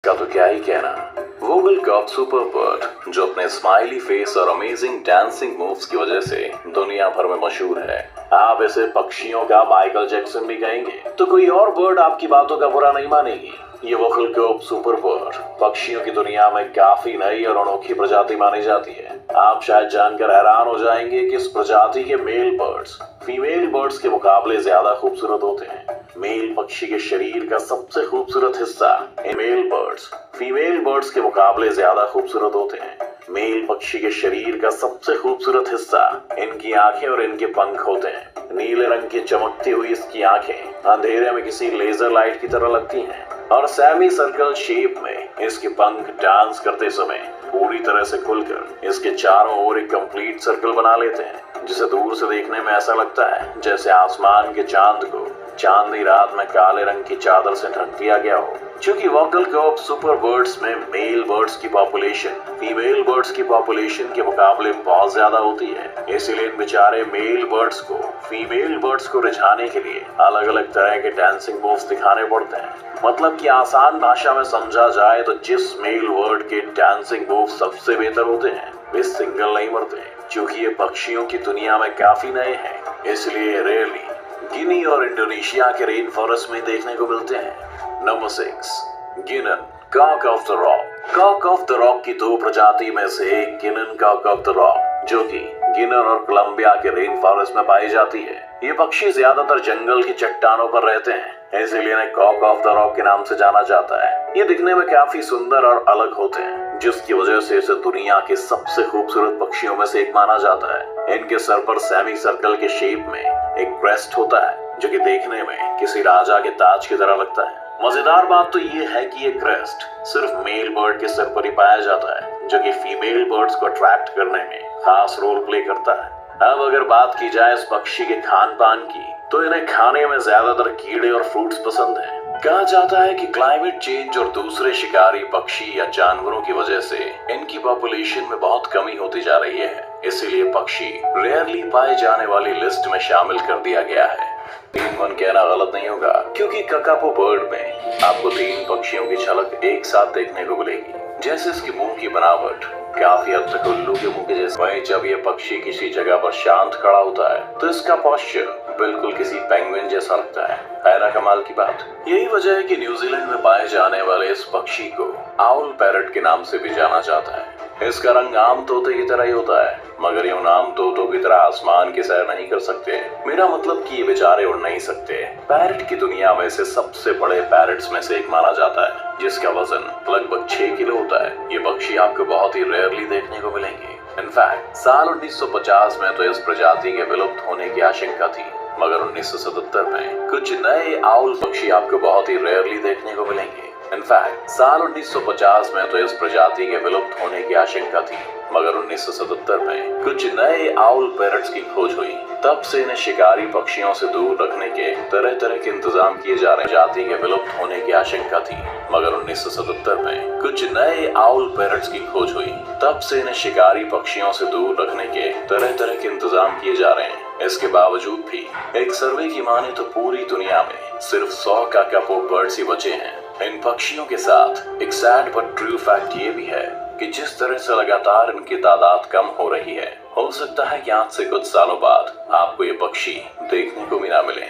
का तो क्या ही कहना। वोगल कॉक सुपर बर्ड जो अपने स्माइली फेस और अमेजिंग डांसिंग मूव्स की वजह से दुनिया भर में मशहूर है। आप इसे पक्षियों का माइकल जैक्सन भी कहेंगे तो कोई और बर्ड आपकी बातों का बुरा नहीं मानेगी। ये वोगल कॉक सुपर बर्ड पक्षियों की दुनिया में काफी नई और अनोखी प्रजाति मानी जाती है। आप शायद जानकर हैरान हो जाएंगे कि इस प्रजाति के मेल बर्ड्स फीमेल बर्ड्स के मुकाबले ज्यादा खूबसूरत होते हैं। मेल पक्षी के शरीर का सबसे खूबसूरत हिस्सा मेल बर्ड्स फीमेल बर्ड्स के मुकाबले ज्यादा खूबसूरत होते हैं। मेल पक्षी के शरीर का सबसे खूबसूरत हिस्सा इनकी आंखें और इनके पंख होते हैं। नीले रंग की चमकती हुई इसकी आंखें अंधेरे में किसी लेजर लाइट की तरह लगती हैं और सेमी सर्कल शेप में इसके पंख डांस करते समय पूरी तरह से खुलकर इसके चारों ओर एक कंप्लीट सर्कल बना लेते हैं, जिसे दूर से देखने में ऐसा लगता है जैसे आसमान के चांद को चांदनी रात में काले रंग की चादर से ढक दिया गया हो। क्योंकि वोगल कॉक सुपर बर्ड्स में मेल बर्ड्स की पॉपुलेशन फीमेल बर्ड्स की पॉपुलेशन के मुकाबले बहुत ज्यादा होती है, इसीलिए इन बेचारे मेल बर्ड्स को फीमेल बर्ड्स को रिझाने के लिए अलग अलग तरह के डांसिंग मूव्स दिखाने पड़ते हैं। मतलब कि आसान भाषा में समझा जाए तो जिस मेल बर्ड के डांसिंग मूव सबसे बेहतर होते हैं वे सिंगल नहीं मरते, क्योंकि ये पक्षियों की दुनिया में काफी नए हैं, इसलिए रेयरली गिनी और इंडोनेशिया के रेन फॉरेस्ट में देखने को मिलते हैं। Number 6 Guianan cock of the rock. Cock of the rock की दो प्रजाति में से एक Guianan cock of the rock जो कि गिनन और कोलंबिया के रेन फॉरेस्ट में पाई जाती है। ये पक्षी ज्यादातर जंगल की चट्टानों पर रहते हैं, इसीलिए इन्हें कॉक ऑफ द रॉक के नाम से जाना जाता है। ये दिखने में काफी सुंदर और अलग होते हैं, जिसकी वजह से इसे दुनिया के सबसे खूबसूरत पक्षियों में से एक माना जाता है। इनके सर पर सेमी सर्कल के शेप में एक क्रेस्ट होता है जो कि देखने में किसी राजा के ताज की तरह लगता है। मजेदार बात तो ये है कि ये क्रेस्ट सिर्फ मेल बर्ड के सर पर ही पाया जाता है, जो कि फीमेल बर्ड्स को अट्रैक्ट करने में खास रोल प्ले करता है। अब अगर बात की जाए इस पक्षी के खान पान की, तो इन्हें खाने में ज्यादातर कीड़े और फ्रूट्स पसंद हैं। कहा जाता है कि क्लाइमेट चेंज और दूसरे शिकारी पक्षी या जानवरों की वजह से इनकी पॉपुलेशन में बहुत कमी होती जा रही है, इसीलिए पक्षी रेयरली पाए जाने वाली लिस्ट में शामिल कर दिया गया है। 3-1 कहना गलत नहीं होगा, क्योंकि ककापो बर्ड में आपको 3 पक्षियों की झलक एक साथ देखने को मिलेगी। जैसे इसके मुंह की बनावट काफी हद तक उल्लू के मुंह के जैसे, वहीं जब ये पक्षी किसी जगह पर शांत खड़ा होता है तो इसका पोस्चर बिल्कुल किसी पेंगुइन जैसा लगता है। हैरा कमाल की बात यही वजह है कि न्यूजीलैंड में पाए जाने वाले इस पक्षी को आउल पैरट के नाम से भी जाना जाता है। इसका रंग आम तोते की तरह ही होता है, मगर ये उन आम तोतों की तरह आसमान की सैर नहीं कर सकते। मेरा मतलब कि ये बेचारे उड़ नहीं सकते। पैरट की दुनिया में से सबसे बड़े पैरट्स में से एक माना जाता है, जिसका वजन लगभग 6 किलो होता है। ये पक्षी आपको बहुत ही रेयरली देखने को मिलेंगे। इनफैक्ट साल 1950 में तो इस प्रजाति के विलुप्त होने की आशंका थी, मगर 1977 में कुछ नए आउल पक्षी आपको बहुत ही रेयरली देखने को मिलेंगे। इनफैक्ट साल 1950 में तो इस प्रजाति के विलुप्त होने की आशंका थी, मगर 1977 में कुछ नए आउल पैरट्स की खोज हुई। तब से इन्हें शिकारी पक्षियों से दूर रखने के तरह तरह के इंतजाम किए जा रहे। जाति के विलुप्त होने की आशंका थी, मगर 1977 में कुछ नए आउल पैरट्स की खोज हुई। तब से इन्हें शिकारी पक्षियों से दूर रखने के तरह तरह के इंतजाम किए जा रहे हैं। इसके बावजूद भी एक सर्वे की माने तो पूरी दुनिया में सिर्फ 100 ककापो बर्ड्स ही बचे हैं। इन पक्षियों के साथ एक सैड बट ट्रू फैक्ट ये भी है कि जिस तरह से लगातार इनकी तादाद कम हो रही है, हो सकता है कि आज से कुछ सालों बाद आपको ये पक्षी देखने को भी ना मिले।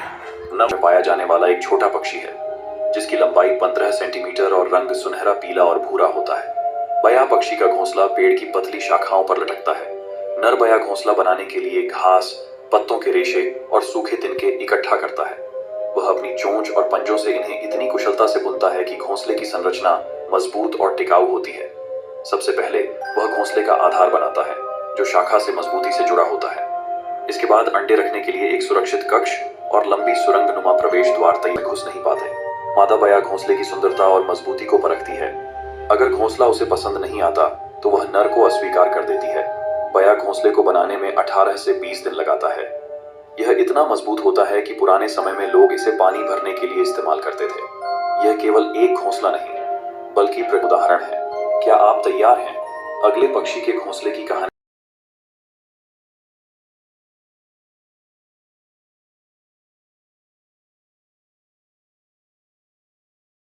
में पाया जाने वाला एक छोटा पक्षी है जिसकी लंबाई 15 सेंटीमीटर और रंग सुनहरा पीला और भूरा होता है। बया पक्षी का घोंसला पेड़ की पतली शाखाओं पर लटकता है। नर बया घोंसला बनाने के लिए घास, पत्तों के रेशे और सूखे तिनके इकट्ठा करता है। वह अपनी चोंच और पंजों से इन्हें इतनी कुशलता से बुनता है कि घोंसले की संरचना मजबूत और टिकाऊ होती है। सबसे पहले वह घोंसले का आधार बनाता है, जो शाखा से मजबूती से जुड़ा होता है। इसके बाद अंडे रखने के लिए एक सुरक्षित कक्ष और लंबी सुरंग नुमा प्रवेश द्वार तक घुस नहीं पाते। मादा बया घोंसले की सुंदरता और मजबूती को परखती है। अगर घोंसला उसे पसंद नहीं आता तो वह नर को अस्वीकार कर देती है। बया घोंसले को बनाने में 18 से 20 दिन लगाता है। यह इतना मजबूत होता है कि पुराने समय में लोग इसे पानी भरने के लिए इस्तेमाल करते थे। यह केवल एक घोंसला नहीं, बल्कि उदाहरण है। क्या आप तैयार हैं अगले पक्षी के घोंसले की कहानी